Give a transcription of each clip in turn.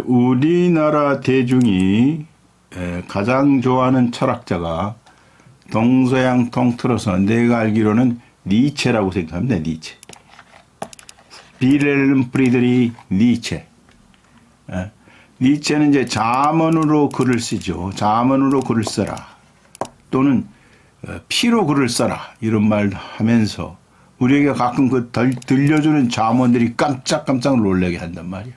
우리나라 대중이 가장 좋아하는 철학자가 동서양 통틀어서 내가 알기로는 니체라고 생각합니다. 니체. 빌헬름 프리드리 니체. 니체는 이제 자문으로 글을 쓰죠. 자문으로 글을 써라. 또는 피로 글을 써라. 이런 말 하면서 우리에게 가끔 그 들려주는 자문들이 깜짝깜짝 놀라게 한단 말이야.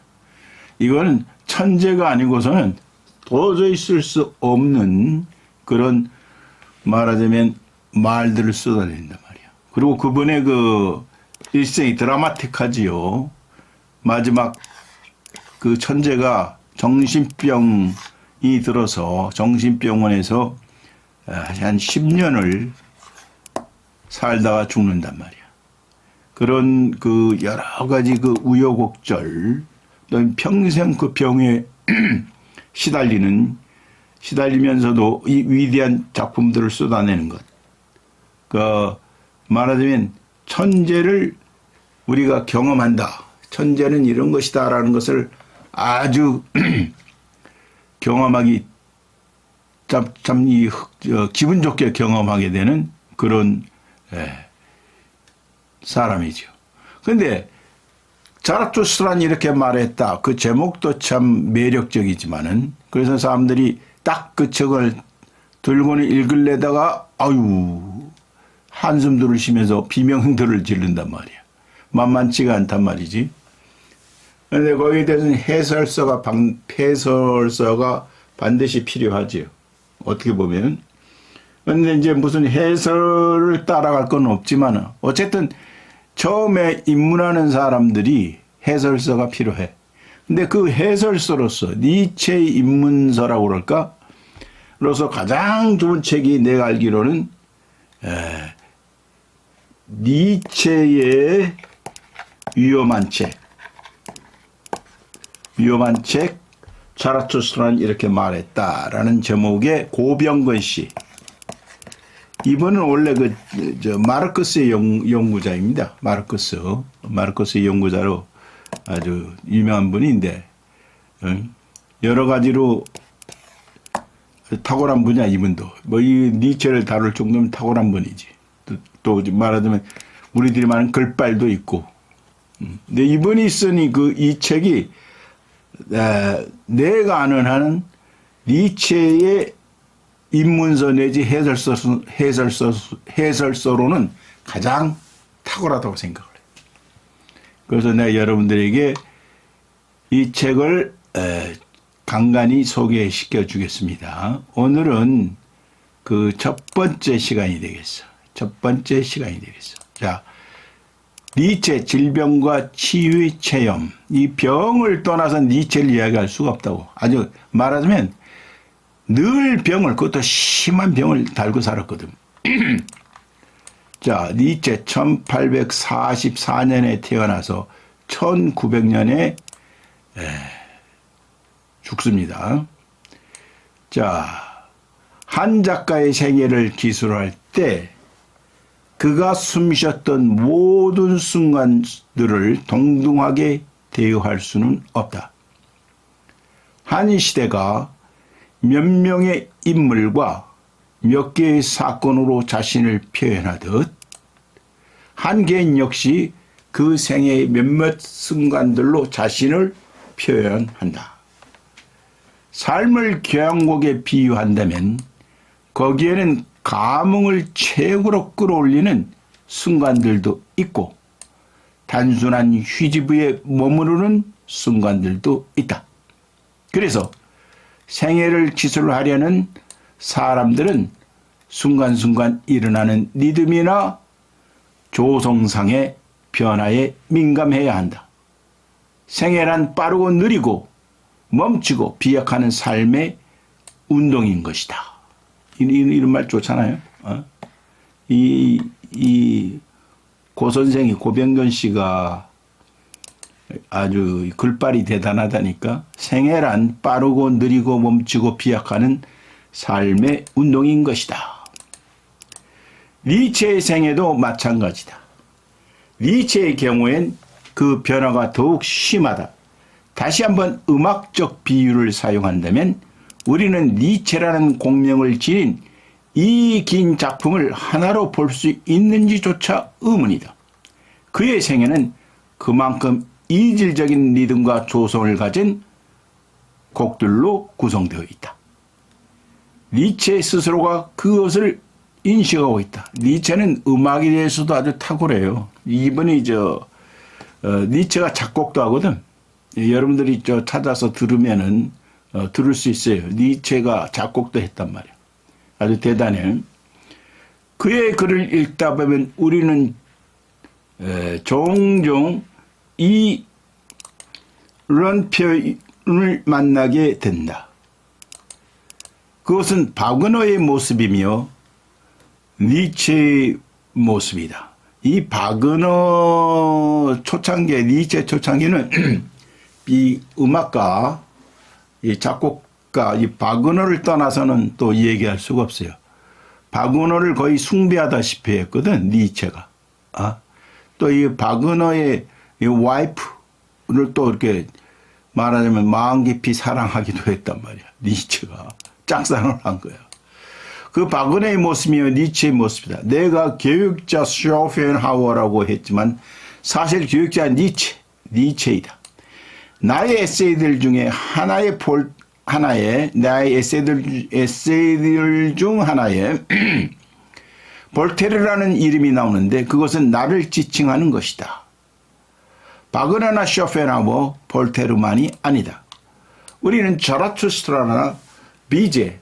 이거는 천재가 아니고서는 도저히 쓸 수 없는 그런 말하자면 말들을 쏟아낸단 말이야. 그리고 그분의 그 일생이 드라마틱하지요. 마지막 그 천재가 정신병이 들어서 정신병원에서 한 10년을 살다가 죽는단 말이야. 그런 그 여러 가지 그 우여곡절, 또 평생 그 병에 시달리면서도 이 위대한 작품들을 쏟아내는 것. 그 말하자면 천재를 우리가 경험한다. 천재는 이런 것이다라는 것을 아주 경험하기 참 기분 좋게 경험하게 되는 그런 사람이죠. 그런데 자라투스트라는 이렇게 말했다. 그 제목도 참 매력적이지만은 그래서 사람들이 딱 그 책을 들고는 읽을래다가 아유 한숨들을 쉬면서 비명들을 지른단 말이야. 만만치가 않단 말이지. 그런데 거기에 대해서는 해설서가 반드시 필요하지요. 어떻게 보면. 그런데 이제 무슨 해설을 따라갈 건 없지만 어쨌든 처음에 입문하는 사람들이 해설서가 필요해. 근데 그 해설서로서 니체의 입문서라고 그럴까? 그래서 가장 좋은 책이 내가 알기로는 니체의 위험한 책 자라투스트라는 이렇게 말했다라는 제목의 고병건 씨. 이분은 원래 마르크스의 연구자입니다. 마르크스의 연구자로 아주 유명한 분인데 여러 가지로 탁월한 분이야. 이분도 뭐 이 니체를 다룰 정도면 탁월한 분이지. 또 말하자면 우리들이 많은 글빨도 있고. 근데 이분이 쓰니 이 책이 내가 아는 한 니체의 입문서 내지 해설서로는 가장 탁월하다고 생각을 해요. 그래서 내가 여러분들에게 이 책을 간간히 소개시켜 주겠습니다. 오늘은 그 첫 번째 시간이 되겠어. 자, 니체 질병과 치유의 체험. 이 병을 떠나서 니체를 이야기할 수가 없다고. 아주 말하자면 늘 그것도 심한 병을 달고 살았거든. 자, 니체 1844년에 태어나서 1900년에 죽습니다. 자, 한 작가의 생애를 기술할 때 그가 숨쉬었던 모든 순간들을 동등하게 대우할 수는 없다. 한 시대가 몇 명의 인물과 몇 개의 사건으로 자신을 표현하듯 한 개인 역시 그 생애의 몇몇 순간들로 자신을 표현한다. 삶을 교향곡에 비유한다면 거기에는 감흥을 최고로 끌어올리는 순간들도 있고 단순한 휴지부에 머무르는 순간들도 있다. 그래서 생애를 기술하려는 사람들은 순간순간 일어나는 리듬이나 조성상의 변화에 민감해야 한다. 생애란 빠르고 느리고 멈추고 비약하는 삶의 운동인 것이다. 이런 말 좋잖아요. 고 선생이 고병건 씨가 아주 글발이 대단하다니까. 생애란 빠르고 느리고 멈추고 비약하는 삶의 운동인 것이다. 니체의 생애도 마찬가지다. 니체의 경우엔 그 변화가 더욱 심하다. 다시 한번 음악적 비유를 사용한다면 우리는 니체라는 공명을 지닌 이 긴 작품을 하나로 볼 수 있는지조차 의문이다. 그의 생애는 그만큼 이질적인 리듬과 조성을 가진 곡들로 구성되어 있다. 니체 스스로가 그것을 인식하고 있다. 니체는 음악에 대해서도 아주 탁월해요. 이분이 니체가 작곡도 하거든. 여러분들이 찾아서 들으면은 들을 수 있어요. 니체가 작곡도 했단 말이야. 아주 대단해. 그의 글을 읽다 보면 우리는 종종 이런 표현을 만나게 된다. 그것은 바그너의 모습이며 니체의 모습이다. 이 바그너 초창기, 니체 초창기는 이 음악가, 이 작곡가, 이 바그너를 떠나서는 또 얘기할 수가 없어요. 바그너를 거의 숭배하다시피 했거든, 니체가. 또 이 바그너의 이 와이프를 또 이렇게 말하자면 마음 깊이 사랑하기도 했단 말이야. 니체가 짝사랑을 한 거야. 그 바그너의 모습이며 니체의 모습이다. 내가 교육자 쇼펜하워라고 했지만 사실 교육자 니체이다. 나의 에세이들 중에 나의 에세이들 중 하나에 볼테르라는 이름이 나오는데 그것은 나를 지칭하는 것이다. 바그너나 쇼펜하워, 볼테르만이 아니다. 우리는 자라투스트라나 비제,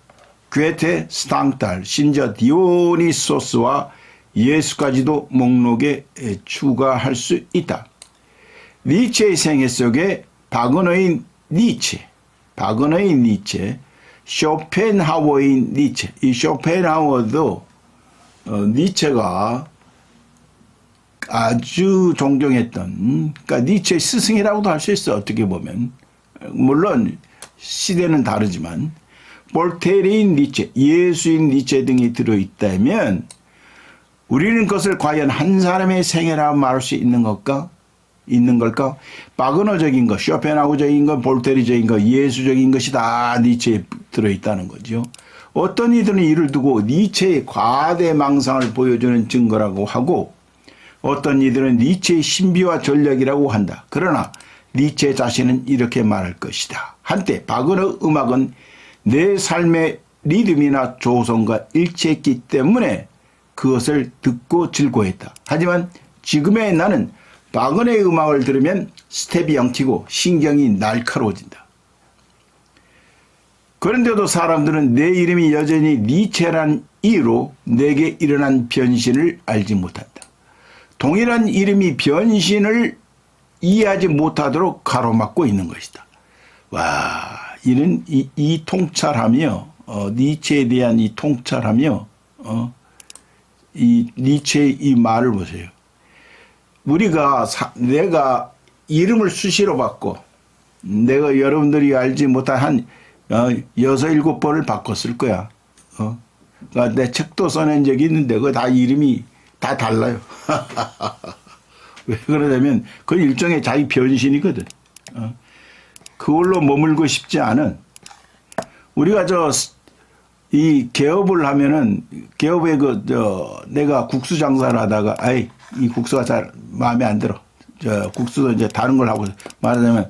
괴테, 스탕탈, 심지어 디오니소스와 예수까지도 목록에 추가할 수 있다. 니체의 생애 속에 바그너의 니체, 쇼펜하워의 니체, 이 쇼펜하워도 니체가 아주 존경했던, 그러니까 니체의 스승이라고도 할 수 있어, 어떻게 보면. 물론 시대는 다르지만 볼테르인 니체, 예수인 니체 등이 들어있다면 우리는 그것을 과연 한 사람의 생애라 말할 수 있는 걸까? 바그너적인 것, 쇼펜하우적인 것, 볼테르적인 것, 예수적인 것이 다 니체에 들어있다는 거죠. 어떤 이들은 이를 두고 니체의 과대망상을 보여주는 증거라고 하고 어떤 이들은 니체의 신비와 전략이라고 한다. 그러나 니체 자신은 이렇게 말할 것이다. 한때 바그너 음악은 내 삶의 리듬이나 조성과 일치했기 때문에 그것을 듣고 즐거워했다. 하지만 지금의 나는 바그너의 음악을 들으면 스텝이 엉키고 신경이 날카로워진다. 그런데도 사람들은 내 이름이 여전히 니체란 이유로 내게 일어난 변신을 알지 못한다. 동일한 이름이 변신을 이해하지 못하도록 가로막고 있는 것이다. 와, 이런 이 통찰하며 니체에 대한 이 통찰하며 이 니체의 이 말을 보세요. 내가 이름을 수시로 바꿔 내가 여러분들이 알지 못한 한 6-7번을 바꿨을 거야. 그러니까 내 책도 써낸 적이 있는데 그거 다 이름이 다 달라요. 왜 그러냐면 그건 일종의 자기 변신이거든. 그걸로 머물고 싶지 않은, 우리가 이 개업을 하면은 개업에 내가 국수 장사를 하다가 이 국수가 잘 마음에 안 들어. 국수도 이제 다른 걸 하고, 말하자면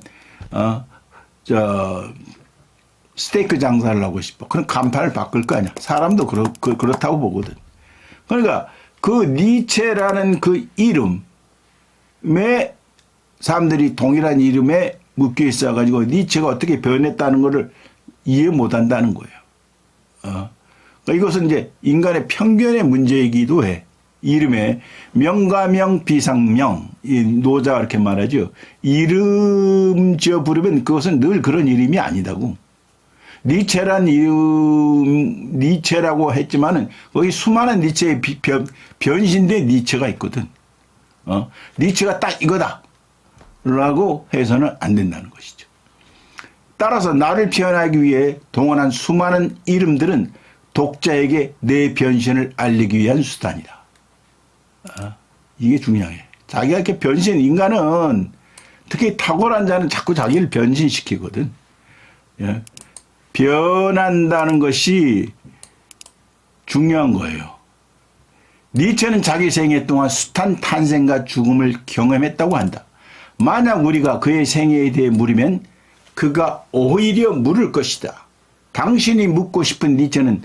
스테이크 장사를 하고 싶어. 그럼 간판을 바꿀 거 아니야. 사람도 그렇다고 보거든. 그러니까 그 니체라는 그 이름에 사람들이 동일한 이름에 묶여 있어가지고 니체가 어떻게 변했다는 것을 이해 못한다는 거예요. 그러니까 이것은 이제 인간의 편견의 문제이기도 해. 이름에 명가명 비상명, 이 노자가 이렇게 말하죠. 이름 지어 부르면 그것은 늘 그런 이름이 아니다고. 니체란 이름, 니체라고 했지만은 거기 수많은 니체의 변신된 니체가 있거든. 니체가 딱 이거다 라고 해서는 안 된다는 것이죠. 따라서 나를 표현하기 위해 동원한 수많은 이름들은 독자에게 내 변신을 알리기 위한 수단이다. 이게 중요해. 자기가 이렇게 인간은 특히 탁월한 자는 자꾸 자기를 변신시키거든. 예. 변한다는 것이 중요한 거예요. 니체는 자기 생애 동안 숱한 탄생과 죽음을 경험했다고 한다. 만약 우리가 그의 생애에 대해 물으면 그가 오히려 물을 것이다. 당신이 묻고 싶은 니체는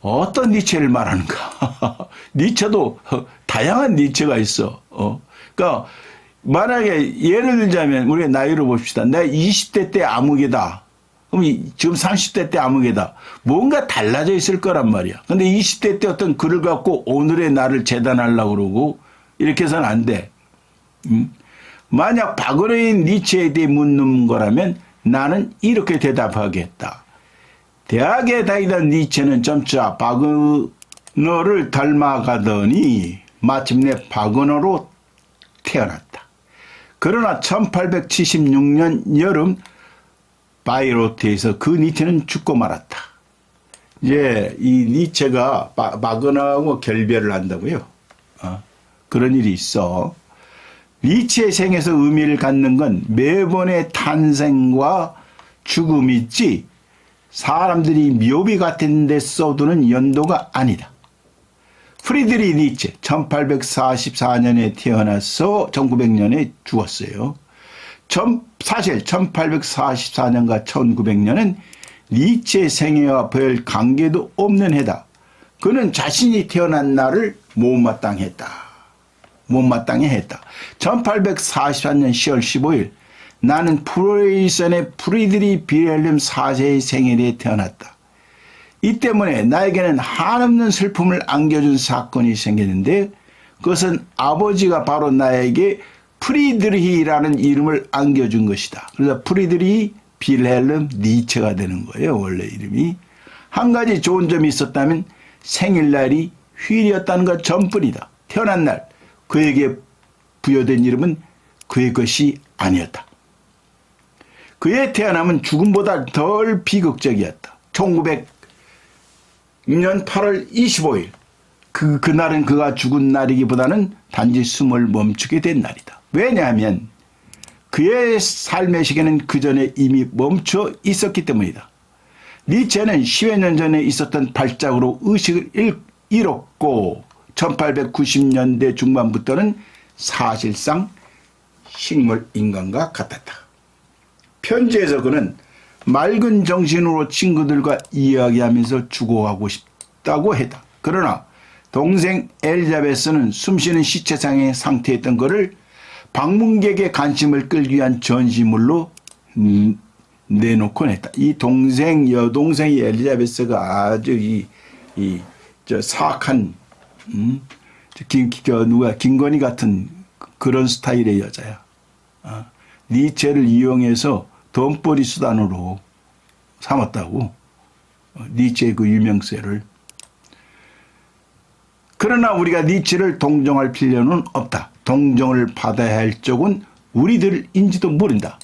어떤 니체를 말하는가? 니체도 다양한 니체가 있어. 그러니까 만약에 예를 들자면 우리가 나이를 봅시다. 내가 20대 때 아무개다. 그럼 지금 30대 때 아무개다. 뭔가 달라져 있을 거란 말이야. 근데 20대 때 어떤 글을 갖고 오늘의 나를 재단하려고 그러고 이렇게 해서는 안 돼. 만약 박은혜인 니체에 대해 묻는 거라면 나는 이렇게 대답하겠다. 대학에 다니던 니체는 점차 박은호를 닮아가더니 마침내 박은호로 태어났다. 그러나 1876년 여름 바이로트에서 그 니체는 죽고 말았다. 이제 이 니체가 박은호하고 결별을 한다고요. 그런 일이 있어. 니체의 생에서 의미를 갖는 건 매번의 탄생과 죽음이지 사람들이 묘비 같은 데 써두는 연도가 아니다. 프리드리히 니체 1844년에 태어나서 1900년에 죽었어요. 사실 1844년과 1900년은 니체의 생애와 별 관계도 없는 해다. 그는 자신이 태어난 날을 못마땅해 했다. 1844년 10월 15일 나는 프로이센의 프리드리히 빌헬름 4세의 생일에 태어났다. 이 때문에 나에게는 한없는 슬픔을 안겨준 사건이 생겼는데 그것은 아버지가 바로 나에게 프리드리히라는 이름을 안겨준 것이다. 그래서 프리드리히 빌헬름 니체가 되는 거예요. 원래 이름이. 한 가지 좋은 점이 있었다면 생일날이 휴일이었다는 것 전뿐이다. 태어난 날 그에게 부여된 이름은 그의 것이 아니었다. 그의 태어남은 죽음보다 덜 비극적이었다. 1900년 8월 25일 그날은 그가 죽은 날이기보다는 단지 숨을 멈추게 된 날이다. 왜냐하면 그의 삶의 시계는 그 전에 이미 멈춰 있었기 때문이다. 니체는 10여 년 전에 있었던 발작으로 의식을 잃었고 1890년대 중반부터는 사실상 식물 인간과 같았다. 편지에서 그는 맑은 정신으로 친구들과 이야기하면서 죽어가고 싶다고 했다. 그러나 동생 엘리자베스는 숨쉬는 시체상의 상태였던 그를 방문객의 관심을 끌기 위한 전시물로 내놓곤 했다. 이 여동생이 엘리자베스가 아주 사악한, 김건희 같은 그런 스타일의 여자야. 니체를 이용해서 돈벌이 수단으로 삼았다고. 니체의 그 유명세를. 그러나 우리가 니체를 동정할 필요는 없다. 동정을 받아야 할 쪽은 우리들인지도 모른다.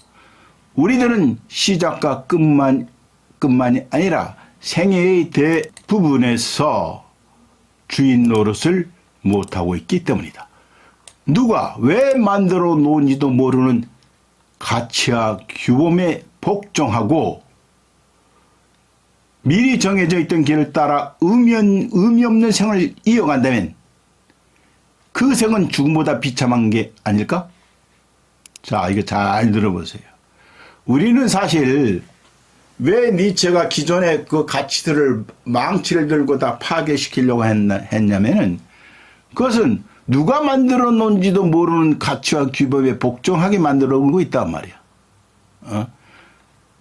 우리들은 시작과 끝만이 아니라 생애의 대부분에서 주인 노릇을 못하고 있기 때문이다. 누가 왜 만들어 놓은지도 모르는 가치와 규범에 복종하고 미리 정해져 있던 길을 따라 의미 없는 생을 이어간다면 그 생은 죽음보다 비참한 게 아닐까? 자, 이거 잘 들어보세요. 우리는 사실 왜 니체가 기존의 그 가치들을 망치를 들고 다 파괴시키려고 했냐면은 그것은 누가 만들어 놓은지도 모르는 가치와 규범에 복종하게 만들어 놓고 있단 말이야.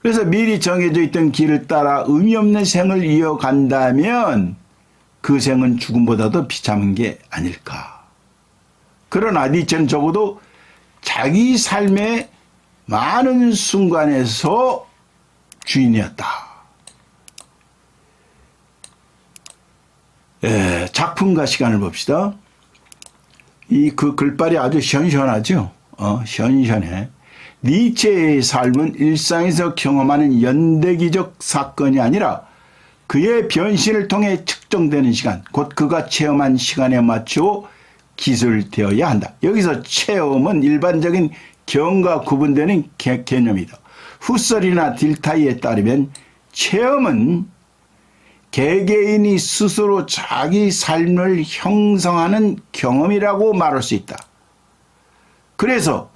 그래서 미리 정해져 있던 길을 따라 의미 없는 생을 이어간다면 그 생은 죽음보다도 비참한 게 아닐까. 그러나 니체는 적어도 자기 삶의 많은 순간에서 주인이었다. 작품과 시간을 봅시다. 그 글발이 아주 시원시원하죠. 시원시원해. 니체의 삶은 일상에서 경험하는 연대기적 사건이 아니라 그의 변신을 통해 측정되는 시간, 곧 그가 체험한 시간에 맞추어 기술되어야 한다. 여기서 체험은 일반적인 경과 구분되는 개념이다. 후설이나 딜타이에 따르면 체험은 개개인이 스스로 자기 삶을 형성하는 경험이라고 말할 수 있다. 그래서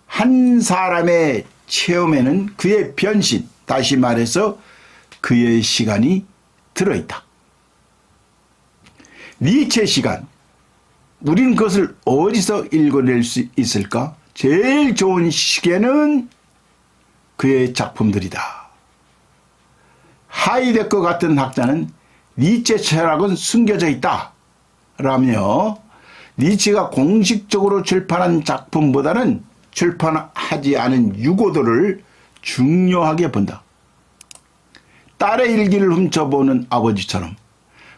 한 사람의 체험에는 그의 변신, 다시 말해서 그의 시간이 들어있다. 니체 시간, 우리는 그것을 어디서 읽어낼 수 있을까? 제일 좋은 시계는 그의 작품들이다. 하이데커 같은 학자는 니체 철학은 숨겨져 있다 라며 니체가 공식적으로 출판한 작품보다는 출판하지 않은 유고들을 중요하게 본다. 딸의 일기를 훔쳐보는 아버지처럼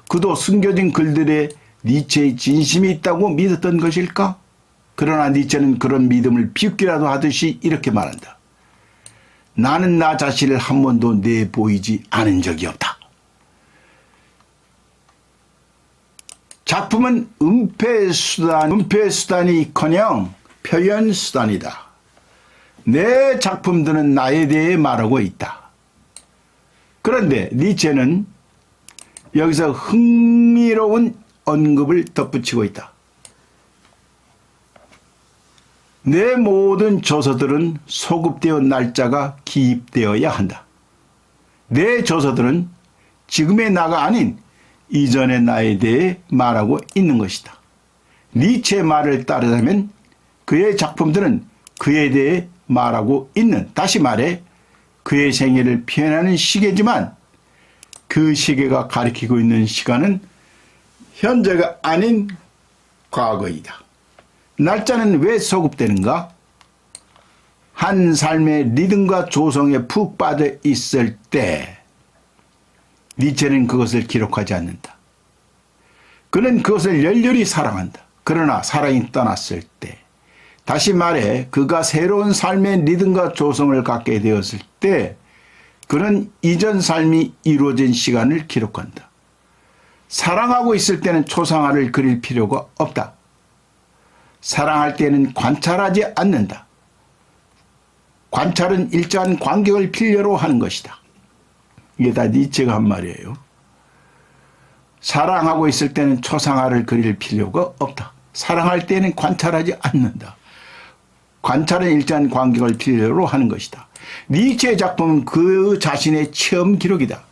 그도 숨겨진 글들에 니체의 진심이 있다고 믿었던 것일까? 그러나 니체는 그런 믿음을 비웃기라도 하듯이 이렇게 말한다. 나는 나 자신을 한 번도 내보이지 않은 적이 없다. 작품은 은폐수단이커녕 표현수단이다. 내 작품들은 나에 대해 말하고 있다. 그런데 니체는 여기서 흥미로운 언급을 덧붙이고 있다. 내 모든 저서들은 소급되어 날짜가 기입되어야 한다. 내 저서들은 지금의 나가 아닌 이전의 나에 대해 말하고 있는 것이다. 니체의 말을 따르자면 그의 작품들은 그에 대해 말하고 있는, 다시 말해 그의 생애를 표현하는 시계지만 그 시계가 가리키고 있는 시간은 현재가 아닌 과거이다. 날짜는 왜 소급되는가? 한 삶의 리듬과 조성에 푹 빠져 있을 때 니체는 그것을 기록하지 않는다. 그는 그것을 열렬히 사랑한다. 그러나 사랑이 떠났을 때, 다시 말해 그가 새로운 삶의 리듬과 조성을 갖게 되었을 때 그는 이전 삶이 이루어진 시간을 기록한다. 사랑하고 있을 때는 초상화를 그릴 필요가 없다. 사랑할 때는 관찰하지 않는다. 관찰은 일정한 간격을 필요로 하는 것이다. 이게 다 니체가 한 말이에요. 사랑하고 있을 때는 초상화를 그릴 필요가 없다. 사랑할 때는 관찰하지 않는다. 관찰은 일정한 간격을 필요로 하는 것이다. 니체의 작품은 그 자신의 체험 기록이다.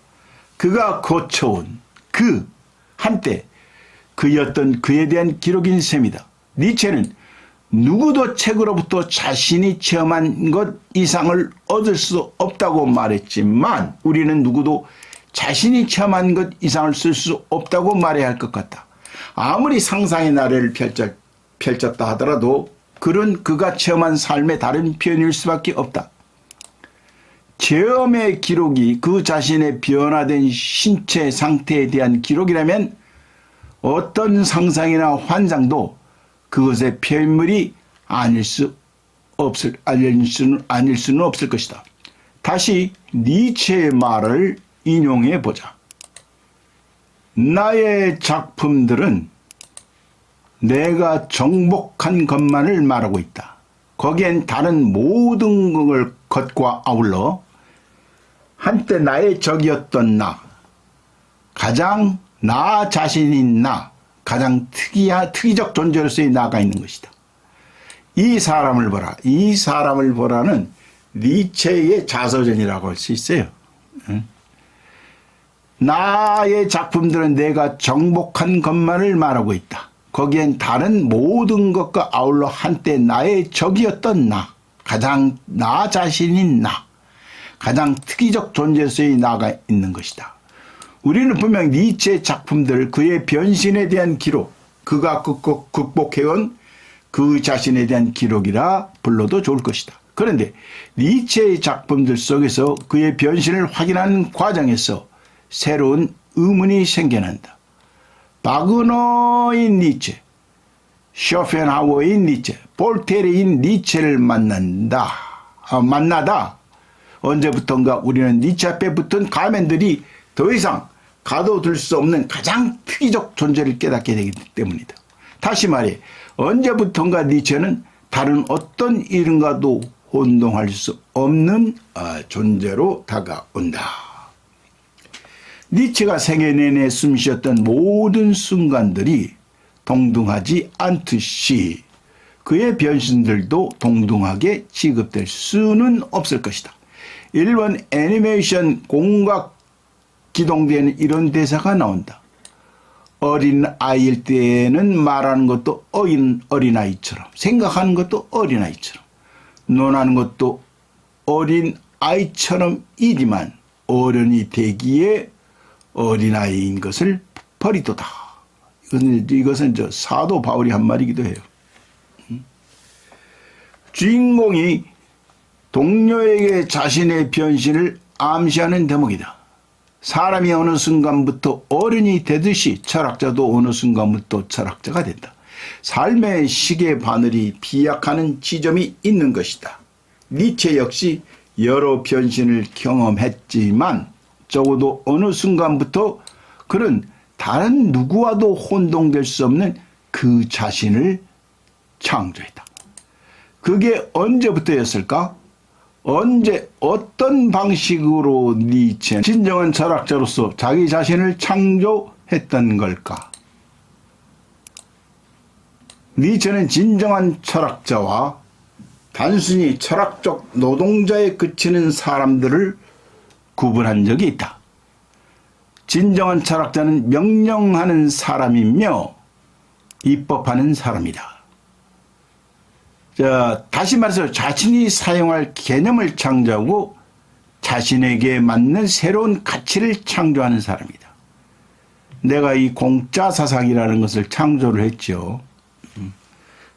그가 거쳐온 그 한때 그였던 그에 대한 기록인 셈이다. 니체는 누구도 책으로부터 자신이 체험한 것 이상을 얻을 수 없다고 말했지만 우리는 누구도 자신이 체험한 것 이상을 쓸 수 없다고 말해야 할 것 같다. 아무리 상상의 나래를 펼쳤다 하더라도 글은 그가 체험한 삶의 다른 표현일 수밖에 없다. 체험의 기록이 그 자신의 변화된 신체 상태에 대한 기록이라면 어떤 상상이나 환상도 그것의 표현물이 아닐 수는 없을 것이다. 다시 니체의 말을 인용해 보자. 나의 작품들은 내가 정복한 것만을 말하고 있다. 거기엔 다른 모든 것과 아울러 한때 나의 적이었던 나, 가장 나 자신인 나, 가장 특이적 존재로서의 나가 있는 것이다. 이 사람을 보라. 이 사람을 보라는 니체의 자서전이라고 할 수 있어요. 나의 작품들은 내가 정복한 것만을 말하고 있다. 거기엔 다른 모든 것과 아울러 한때 나의 적이었던 나, 가장 나 자신인 나, 가장 특이적 존재로서의 나가 있는 것이다. 우리는 분명 니체의 작품들, 그의 변신에 대한 기록, 그가 극복해온 그 자신에 대한 기록이라 불러도 좋을 것이다. 그런데 니체의 작품들 속에서 그의 변신을 확인하는 과정에서 새로운 의문이 생겨난다. 바그너인 니체, 쇼펜하우어인 니체, 볼테르인 니체를 만나다 언제부턴가 우리는 니체 앞에 붙은 가면들이 더 이상 가둬둘 수 없는 가장 특이적 존재를 깨닫게 되기 때문이다. 다시 말해 언제부턴가 니체는 다른 어떤 이름과도 혼동할 수 없는 존재로 다가온다. 니체가 생애 내내 숨쉬었던 모든 순간들이 동등하지 않듯이 그의 변신들도 동등하게 취급될 수는 없을 것이다. 일본 애니메이션 공각 기동대에는 이런 대사가 나온다. 어린 아이일 때는 말하는 것도 어린아이처럼, 생각하는 것도 어린아이처럼, 논하는 것도 어린아이처럼이지만 어른이 되기에 어린아이인 것을 버리도다. 이것은 사도 바울이 한 말이기도 해요. 주인공이 동료에게 자신의 변신을 암시하는 대목이다. 사람이 어느 순간부터 어른이 되듯이 철학자도 어느 순간부터 철학자가 된다. 삶의 시계 바늘이 비약하는 지점이 있는 것이다. 니체 역시 여러 변신을 경험했지만 적어도 어느 순간부터 그는 다른 누구와도 혼동될 수 없는 그 자신을 창조했다. 그게 언제부터였을까? 언제 어떤 방식으로 니체는 진정한 철학자로서 자기 자신을 창조했던 걸까? 니체는 진정한 철학자와 단순히 철학적 노동자에 그치는 사람들을 구분한 적이 있다. 진정한 철학자는 명령하는 사람이며 입법하는 사람이다. 다시 말해서 자신이 사용할 개념을 창조하고 자신에게 맞는 새로운 가치를 창조하는 사람이다. 내가 이 공짜 사상이라는 것을 창조를 했죠.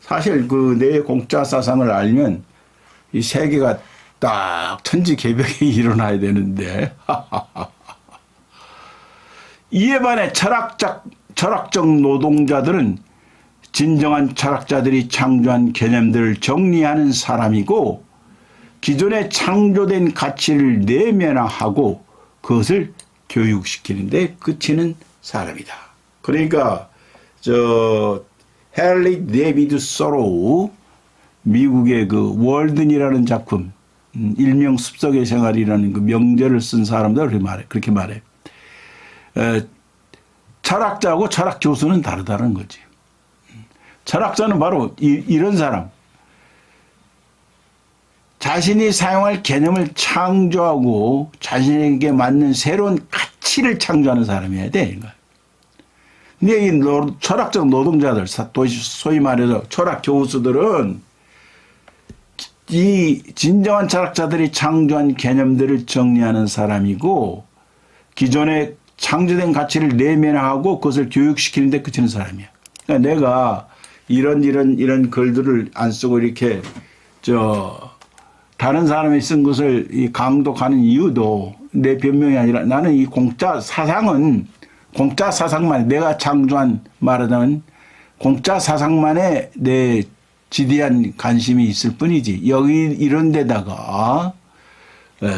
사실 내 공짜 사상을 알면 이 세계가 딱 천지개벽이 일어나야 되는데 이에 반해 철학적 노동자들은 진정한 철학자들이 창조한 개념들을 정리하는 사람이고 기존에 창조된 가치를 내면화하고 그것을 교육시키는 데 그치는 사람이다. 그러니까 헨리 데이비드 소로우, 미국의 그 월든이라는 작품, 일명 숲속의 생활이라는 그 명제를 쓴 사람들 그렇게 말해. 철학자하고 철학 교수는 다르다는 거지. 철학자는 바로 이런 사람. 자신이 사용할 개념을 창조하고 자신에게 맞는 새로운 가치를 창조하는 사람이어야 돼. 근데 이 철학적 노동자들, 소위 말해서 철학 교수들은 이 진정한 철학자들이 창조한 개념들을 정리하는 사람이고 기존에 창조된 가치를 내면화하고 그것을 교육시키는 데 그치는 사람이야. 그러니까 내가 이런 글들을 안 쓰고 이렇게 다른 사람이 쓴 것을 강독하는 이유도 내 변명이 아니라 나는 이 공짜 사상만 내가 창조한 말하자면 공짜 사상만에 내 지대한 관심이 있을 뿐이지 여기 이런 데다가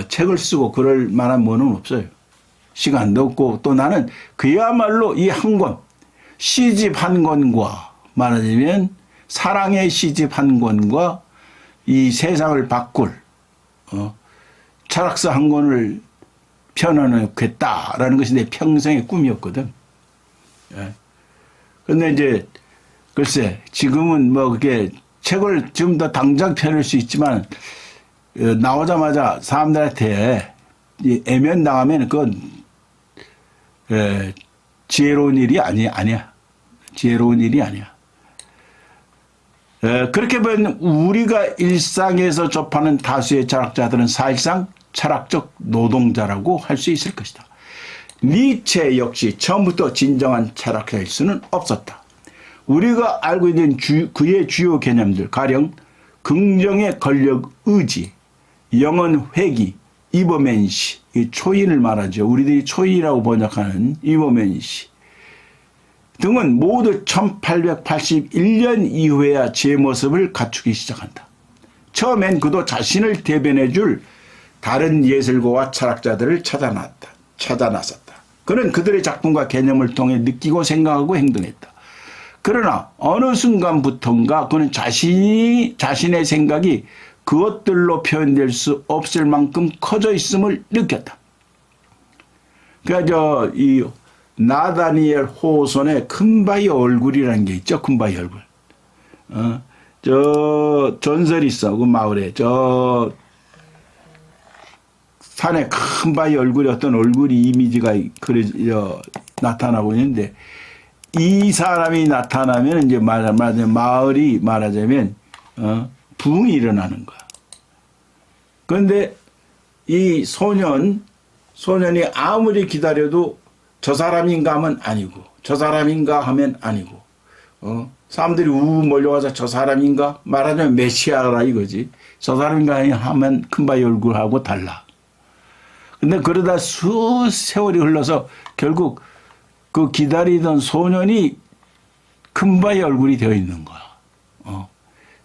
책을 쓰고 그럴 만한 뭐는 없어요. 시간도 없고 또 나는 그야말로 이 한 권 시집 한 권과 말하자면 사랑의 시집 한 권과 이 세상을 바꿀 철학서 한 권을 펴놓겠다라는 것이 내 평생의 꿈이었거든. 그런데 이제 글쎄 지금은 뭐 그게 책을 좀 더 당장 펴낼 수 있지만 나오자마자 사람들한테 애면당하면 그건 지혜로운 일이 아니야. 지혜로운 일이 아니야. 그렇게 보면 우리가 일상에서 접하는 다수의 철학자들은 사실상 철학적 노동자라고 할 수 있을 것이다. 니체 역시 처음부터 진정한 철학자일 수는 없었다. 우리가 알고 있는 그의 주요 개념들 가령 긍정의 권력 의지, 영혼 회귀, 이버맨시, 초인을 말하죠. 우리들이 초인이라고 번역하는 이버맨시 등은 모두 1881년 이후에야 제 모습을 갖추기 시작한다. 처음엔 그도 자신을 대변해 줄 다른 예술가와 철학자들을 찾아 나섰다. 그는 그들의 작품과 개념을 통해 느끼고 생각하고 행동했다. 그러나 어느 순간부터인가 그는 자신의 생각이 그것들로 표현될 수 없을 만큼 커져 있음을 느꼈다. 그러니까 이 나다니엘 호손의 큰바위 얼굴이라는 게 있죠. 큰바위 얼굴. 저 전설이 있어. 그 마을에 저 산에 큰 바위 얼굴이 어떤 얼굴이 이미지가 나타나고 있는데 이 사람이 나타나면 이제 마을이 말하자면 붕이 일어나는 거야. 그런데 이 소년이 아무리 기다려도 저 사람인가 하면 아니고 저 사람인가 하면 아니고 사람들이 우 몰려와서 저 사람인가 말하자면 메시아라 이거지. 저 사람인가 하면 큰바위 얼굴하고 달라. 근데 그러다 세월이 흘러서 결국 그 기다리던 소년이 큰바위 얼굴이 되어 있는 거야.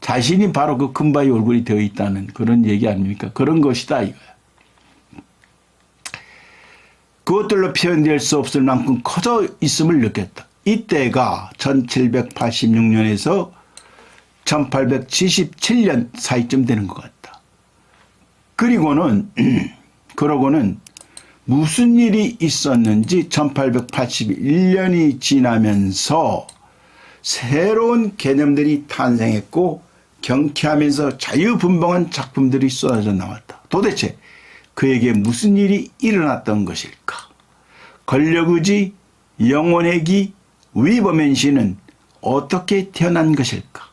자신이 바로 그 큰바위 얼굴이 되어 있다는 그런 얘기 아닙니까? 그런 것이다 이거야. 그것들로 표현될 수 없을 만큼 커져 있음을 느꼈다. 이때가 1786년에서 1877년 사이쯤 되는 것 같다. 그러고는 무슨 일이 있었는지 1881년이 지나면서 새로운 개념들이 탄생했고 경쾌하면서 자유분방한 작품들이 쏟아져 나왔다. 도대체 그에게 무슨 일이 일어났던 것일까? 권력의지, 영혼의 위버맨시는 어떻게 태어난 것일까?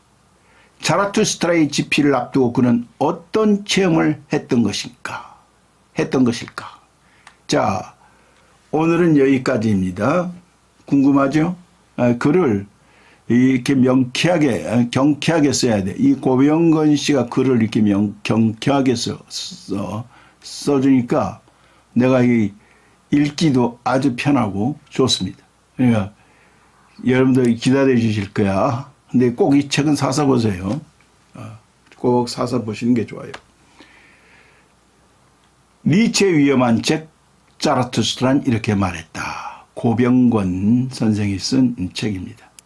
자라투스트라의 집필을 앞두고 그는 어떤 체험을 했던 것일까? 자, 오늘은 여기까지입니다. 궁금하죠? 글을 이렇게 경쾌하게 써야 돼. 이 고병건 씨가 글을 이렇게 경쾌하게 써주니까 내가 읽기도 아주 편하고 좋습니다. 그러니까 여러분들 기다려 주실 거야. 근데 꼭 이 책은 사서 보세요. 꼭 사서 보시는 게 좋아요. 니체의 위험한 책 자라투스트라는 이렇게 말했다. 고병건 선생이 쓴 책입니다.